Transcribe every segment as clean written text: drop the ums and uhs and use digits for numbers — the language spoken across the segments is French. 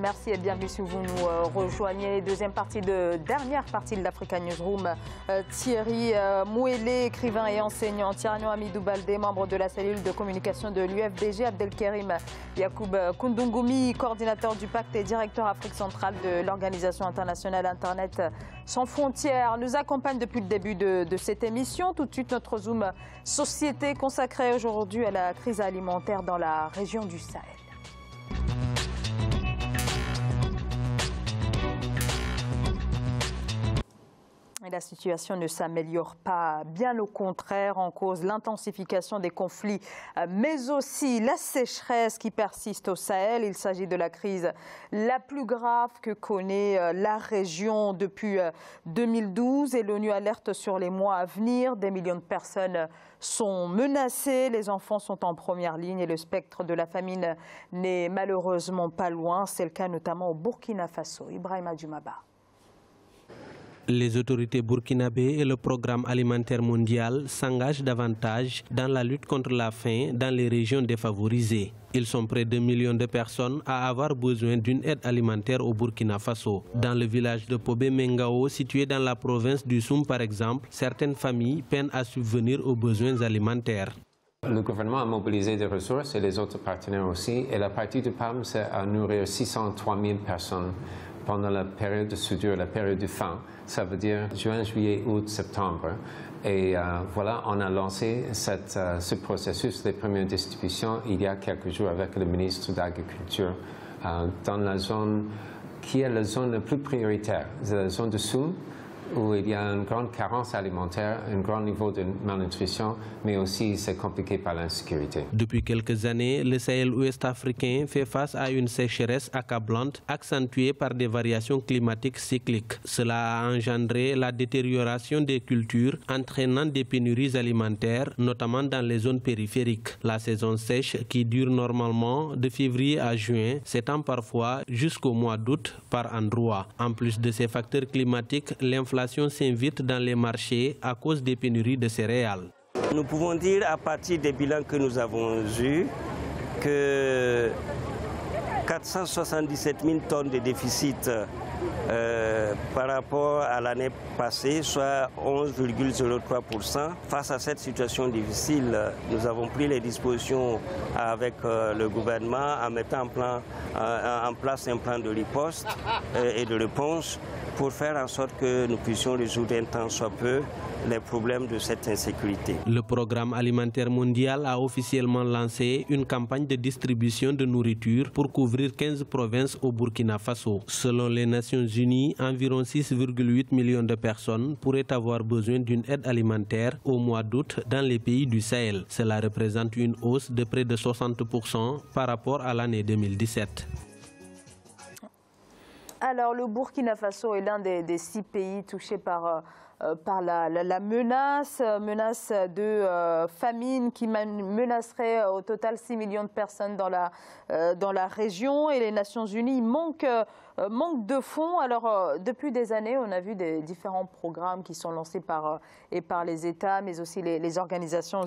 merci et bienvenue si vous nous rejoignez. Dernière partie de l'Africa Newsroom. Thierry Mouélé, écrivain et enseignant. Thierno Hamidou Baldé, membre de la cellule de communication de l'UFDG. Abdelkerim Yacoub Koundougoumi, coordinateur du pacte et directeur Afrique centrale de l'Organisation internationale Internet sans frontières, nous accompagne depuis le début de cette émission. Tout de suite, notre Zoom Société consacré aujourd'hui à la crise alimentaire dans la région du Sahel. Et la situation ne s'améliore pas, bien au contraire, en cause l'intensification des conflits, mais aussi la sécheresse qui persiste au Sahel. Il s'agit de la crise la plus grave que connaît la région depuis 2012 et l'ONU alerte sur les mois à venir. Des millions de personnes sont menacées, les enfants sont en première ligne et le spectre de la famine n'est malheureusement pas loin. C'est le cas notamment au Burkina Faso. Ibrahima Djoumaba. Les autorités burkinabées et le programme alimentaire mondial s'engagent davantage dans la lutte contre la faim dans les régions défavorisées. Ils sont près de 1 million de personnes à avoir besoin d'une aide alimentaire au Burkina Faso. Dans le village de Pobé Mengao, situé dans la province du Soum par exemple, certaines familles peinent à subvenir aux besoins alimentaires. Le gouvernement a mobilisé des ressources et les autres partenaires aussi. Et la partie du PAM, c'est à nourrir 603 000 personnes pendant la période de soudure, la période de faim. Ça veut dire juin, juillet, août, septembre. Et voilà, on a lancé ce processus des premières distributions il y a quelques jours avec le ministre de l'Agriculture dans la zone qui est la zone la plus prioritaire, la zone de Soum, où il y a une grande carence alimentaire, un grand niveau de malnutrition, mais aussi c'est compliqué par l'insécurité. Depuis quelques années, le Sahel ouest africain fait face à une sécheresse accablante, accentuée par des variations climatiques cycliques. Cela a engendré la détérioration des cultures, entraînant des pénuries alimentaires, notamment dans les zones périphériques. La saison sèche, qui dure normalement de février à juin, s'étend parfois jusqu'au mois d'août par endroits. En plus de ces facteurs climatiques, l'inflation s'invite dans les marchés à cause des pénuries de céréales. Nous pouvons dire à partir des bilans que nous avons eus que 477 000 tonnes de déficit par rapport à l'année passée, soit 11,03%. Face à cette situation difficile, nous avons pris les dispositions avec le gouvernement en mettant en place un plan de riposte et de réponse pour faire en sorte que nous puissions résoudre un temps soit peu les problèmes de cette insécurité. Le programme alimentaire mondial a officiellement lancé une campagne de distribution de nourriture pour couvrir 15 provinces au Burkina Faso. Selon les Nations Unies, environ 6,8 millions de personnes pourraient avoir besoin d'une aide alimentaire au mois d'août dans les pays du Sahel. Cela représente une hausse de près de 60% par rapport à l'année 2017. Alors, le Burkina Faso est l'un des 6 pays touchés par la menace de famine qui menacerait au total 6 millions de personnes dans la région. Et les Nations Unies manquent de fonds. Alors, depuis des années, on a vu des différents programmes qui sont lancés par les États, mais aussi les organisations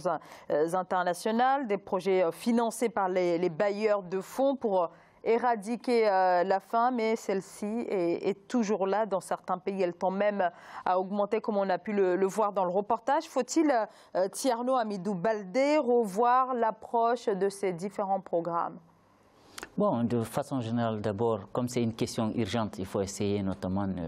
internationales, des projets financés par les bailleurs de fonds pour éradiquer la faim, mais celle-ci est toujours là. Dans certains pays, elle tend même à augmenter, comme on a pu le voir dans le reportage. Faut-il, Thierno Hamidou Baldé, revoir l'approche de ces différents programmes? Bon, de façon générale, d'abord, comme c'est une question urgente, il faut essayer notamment de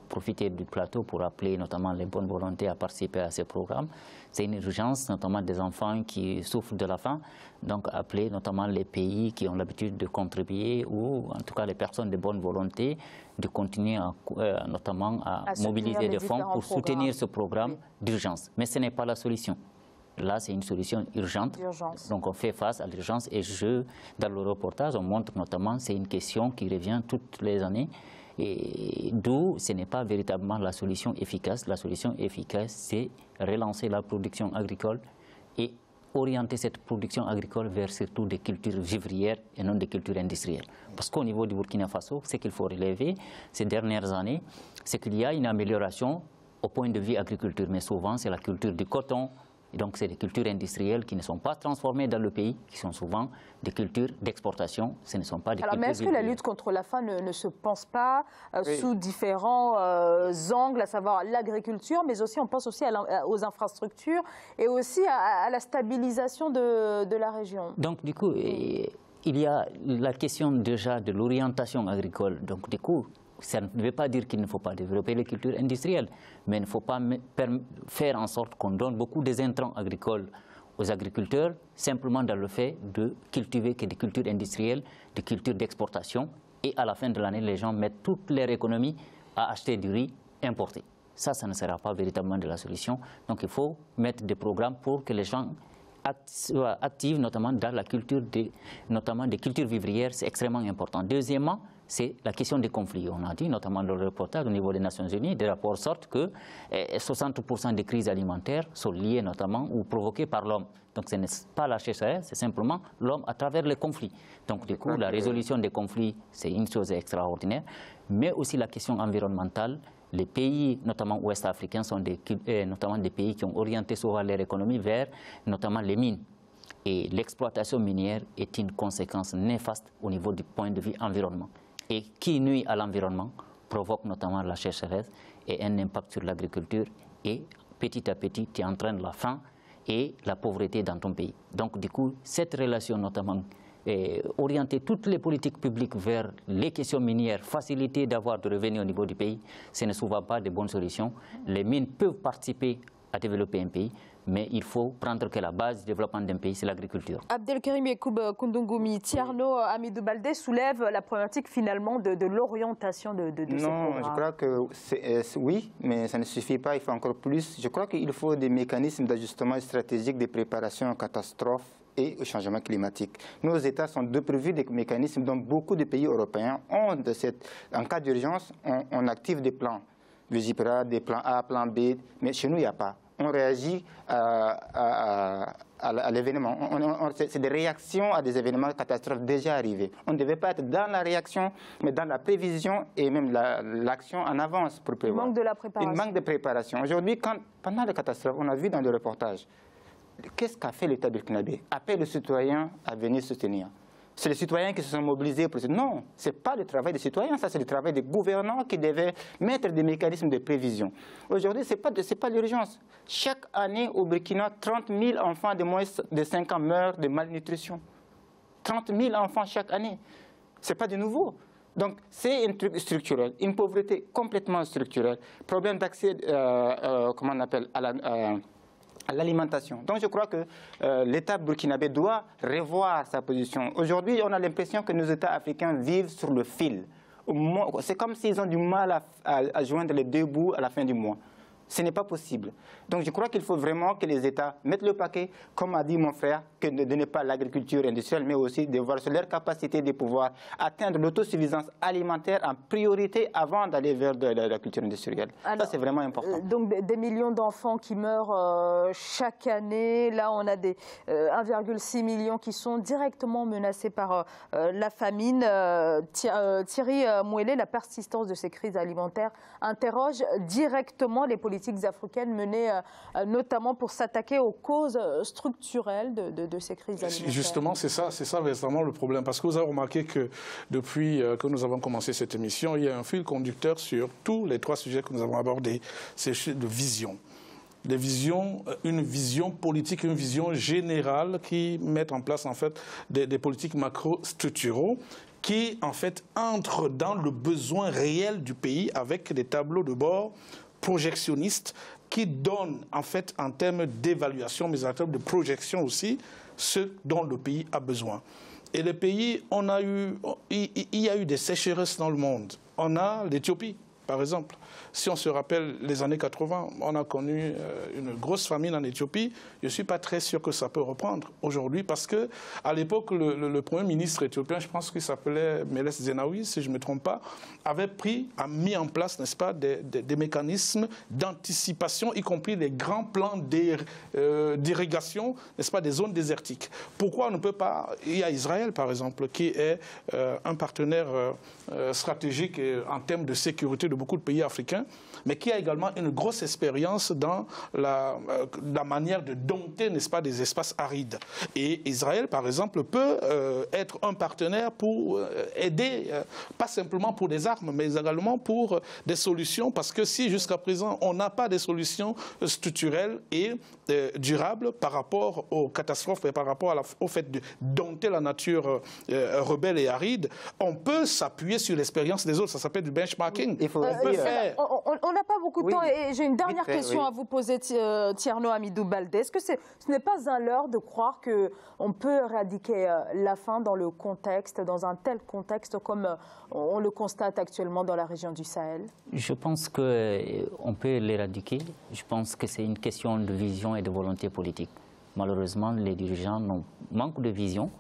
profiter du plateau pour appeler notamment les bonnes volontés à participer à ces programmes. C'est une urgence, notamment des enfants qui souffrent de la faim. Donc appeler notamment les pays qui ont l'habitude de contribuer ou en tout cas les personnes de bonne volonté de continuer notamment à mobiliser des fonds pour soutenir ce programme d'urgence. Mais ce n'est pas la solution. Là, c'est une solution urgente. Donc, on fait face à l'urgence. Et dans le reportage, on montre notamment que c'est une question qui revient toutes les années. Et d'où ce n'est pas véritablement la solution efficace. La solution efficace, c'est relancer la production agricole et orienter cette production agricole vers surtout des cultures vivrières et non des cultures industrielles. Parce qu'au niveau du Burkina Faso, ce qu'il faut relever ces dernières années, c'est qu'il y a une amélioration au point de vue agriculture. Mais souvent, c'est la culture du coton, Et donc, c'est des cultures industrielles qui ne sont pas transformées dans le pays, qui sont souvent des cultures d'exportation. Ce ne sont pas des cultures. Mais est-ce que la lutte contre la faim ne se pense pas sous différents angles, à savoir l'agriculture, mais aussi on pense aussi aux infrastructures et aussi à la stabilisation de la région? Donc, du coup, il y a la question déjà de l'orientation agricole. Donc, du coup, ça ne veut pas dire qu'il ne faut pas développer les cultures industrielles, mais il ne faut pas faire en sorte qu'on donne beaucoup des intrants agricoles aux agriculteurs, simplement dans le fait de cultiver que des cultures industrielles, des cultures d'exportation, et à la fin de l'année, les gens mettent toute leur économie à acheter du riz importé. Ça ne sera pas véritablement de la solution. Donc il faut mettre des programmes pour que les gens soient actifs, notamment dans la culture, notamment des cultures vivrières, c'est extrêmement important. Deuxièmement, c'est la question des conflits. On a dit, notamment dans le reportage au niveau des Nations Unies, des rapports sortent que 60% des crises alimentaires sont liées notamment ou provoquées par l'homme. Donc ce n'est pas la sécheresse, c'est simplement l'homme à travers les conflits. Donc du coup, la résolution des conflits, c'est une chose extraordinaire, mais aussi la question environnementale. Les pays, notamment ouest-africains, sont notamment des pays qui ont orienté souvent leur économie vers notamment les mines. Et l'exploitation minière est une conséquence néfaste au niveau du point de vue environnement. Et qui nuit à l'environnement provoque notamment la sécheresse et un impact sur l'agriculture. Et petit à petit, tu entraînes la faim et la pauvreté dans ton pays. Donc du coup, cette relation notamment, orienter toutes les politiques publiques vers les questions minières, faciliter d'avoir de revenus au niveau du pays, ce ne souvent pas de bonnes solutions. Les mines peuvent participer à développer un pays, mais il faut prendre que la base du développement d'un pays, c'est l'agriculture. Abdelkarim Yacoub Koundoungoumi, Thierno Hamidou Baldé soulève la problématique finalement de l'orientation de ces programmes. Non, je crois que oui, mais ça ne suffit pas, il faut encore plus. Je crois qu'il faut des mécanismes d'ajustement stratégique, de préparation aux catastrophes et au changement climatique. Nos États sont dépourvus des mécanismes dont beaucoup de pays européens ont. En cas d'urgence, on active des plans. Vigipra, des plans A, plan B, mais chez nous, il n'y a pas. On réagit à l'événement. C'est des réactions à des événements catastrophes déjà arrivés. On ne devait pas être dans la réaction, mais dans la prévision et même l'action en avance pour prévoir. Il manque de la préparation. Il manque de préparation. Aujourd'hui, pendant les catastrophes, on a vu dans le reportage, qu'est-ce qu'a fait l'État burkinabé? Appelle le citoyen à venir soutenir. C'est les citoyens qui se sont mobilisés pour dire non, ce n'est pas le travail des citoyens, ça c'est le travail des gouvernants qui devaient mettre des mécanismes de prévision. Aujourd'hui, ce n'est pas l'urgence. Chaque année au Burkina, 30 000 enfants de moins de 5 ans meurent de malnutrition. 30 000 enfants chaque année. Ce n'est pas de nouveau. Donc c'est un truc structurel, une pauvreté complètement structurelle, problème d'accès, comment on appelle, à l'alimentation. Donc je crois que l'État burkinabé doit revoir sa position. Aujourd'hui, on a l'impression que nos États africains vivent sur le fil. C'est comme s'ils ont du mal à joindre les deux bouts à la fin du mois. Ce n'est pas possible. Donc je crois qu'il faut vraiment que les États mettent le paquet, comme a dit mon frère, que de ne pas l'agriculture industrielle, mais aussi de voir sur leur capacité de pouvoir atteindre l'autosuffisance alimentaire en priorité avant d'aller vers de la culture industrielle. Alors, ça, c'est vraiment important. Donc des millions d'enfants qui meurent chaque année. Là, on a 1,6 million qui sont directement menacés par la famine. Thierry Mouélé, la persistance de ces crises alimentaires interroge directement les politiques africaines menées notamment pour s'attaquer aux causes structurelles de ces crises alimentaires. Justement, c'est ça vraiment le problème. Parce que vous avez remarqué que depuis que nous avons commencé cette émission, il y a un fil conducteur sur tous les trois sujets que nous avons abordés. C'est de vision. Une vision politique, une vision générale qui met en place en fait des politiques macro-structuraux qui en fait entrent dans le besoin réel du pays avec des tableaux de bord projectionnistes qui donnent en fait en termes d'évaluation, mais en termes de projection aussi, ce dont le pays a besoin. Et les pays, il y a eu des sécheresses dans le monde. On a l'Éthiopie, par exemple. Si on se rappelle les années 80, on a connu une grosse famine en Éthiopie. Je ne suis pas très sûr que ça peut reprendre aujourd'hui parce qu'à l'époque, le Premier ministre éthiopien, je pense qu'il s'appelait Meles Zenawi, si je ne me trompe pas, a mis en place, n'est-ce pas, des mécanismes d'anticipation, y compris les grands plans d'irrigation, n'est-ce pas, des zones désertiques. Pourquoi on ne peut pas... Il y a Israël, par exemple, qui est un partenaire stratégique en termes de sécurité de beaucoup de pays africains. africain, mais qui a également une grosse expérience dans la manière de dompter, n'est-ce pas, des espaces arides. Et Israël, par exemple, peut être un partenaire pour aider, pas simplement pour des armes, mais également pour des solutions, parce que si jusqu'à présent on n'a pas de solutions structurelles et durables par rapport aux catastrophes et par rapport au fait de dompter la nature rebelle et aride, on peut s'appuyer sur l'expérience des autres. Ça s'appelle du benchmarking. On n'a pas beaucoup de temps et j'ai une dernière question à vous poser, Tierno Hamidou Baldé. Est-ce que ce n'est pas un leurre de croire qu'on peut éradiquer la faim dans le contexte, dans un tel contexte comme on le constate actuellement dans la région du Sahel? Je pense qu'on peut l'éradiquer. Je pense que c'est une question de vision et de volonté politique. Malheureusement, les dirigeants manquent de vision,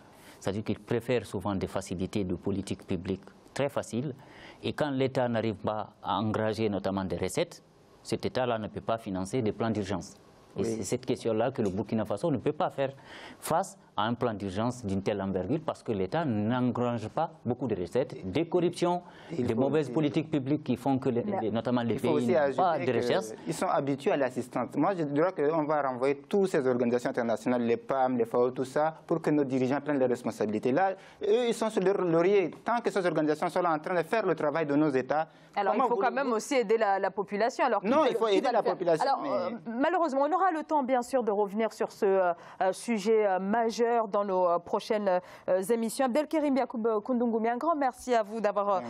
c'est-à-dire qu'ils préfèrent souvent des facilités de politique publique très faciles. Et quand l'État n'arrive pas à engager notamment des recettes, cet État-là ne peut pas financer des plans d'urgence. Et c'est cette question-là que le Burkina Faso ne peut pas faire face à un plan d'urgence d'une telle envergure parce que l'État n'engrange pas beaucoup de recettes, des corruptions, des mauvaises politiques publiques qui font que notamment les pays n'ont pas de recherche. Ils sont habitués à l'assistance. Moi, je dirais qu'on va renvoyer toutes ces organisations internationales, les PAM, les FAO, tout ça, pour que nos dirigeants prennent leurs responsabilités. Là, eux, ils sont sur leur laurier. Tant que ces organisations sont là en train de faire le travail de nos États... Alors, il faut quand même aussi aider la population. Alors, non, il faut aider la population. Alors, malheureusement, on aura le temps, bien sûr, de revenir sur ce sujet majeur dans nos prochaines émissions. Abdelkerim Yacoub Koundougoumi, un grand merci à vous d'avoir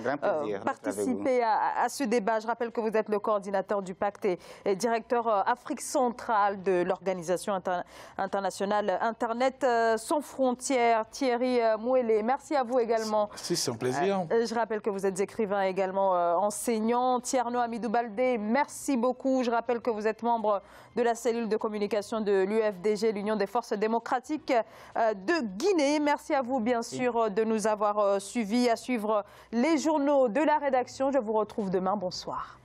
participé à ce débat. Je rappelle que vous êtes le coordinateur du pacte et directeur Afrique centrale de l'organisation internationale Internet sans frontières. Thierry Mouélé, merci à vous également. C'est un plaisir. Je rappelle que vous êtes écrivain également enseignant. Tierno Hamidou Baldé, merci beaucoup. Je rappelle que vous êtes membre de la cellule de communication de l'UFDG, l'Union des forces démocratiques de Guinée. Merci à vous, bien sûr, de nous avoir suivis, à suivre les journaux de la rédaction. Je vous retrouve demain. Bonsoir.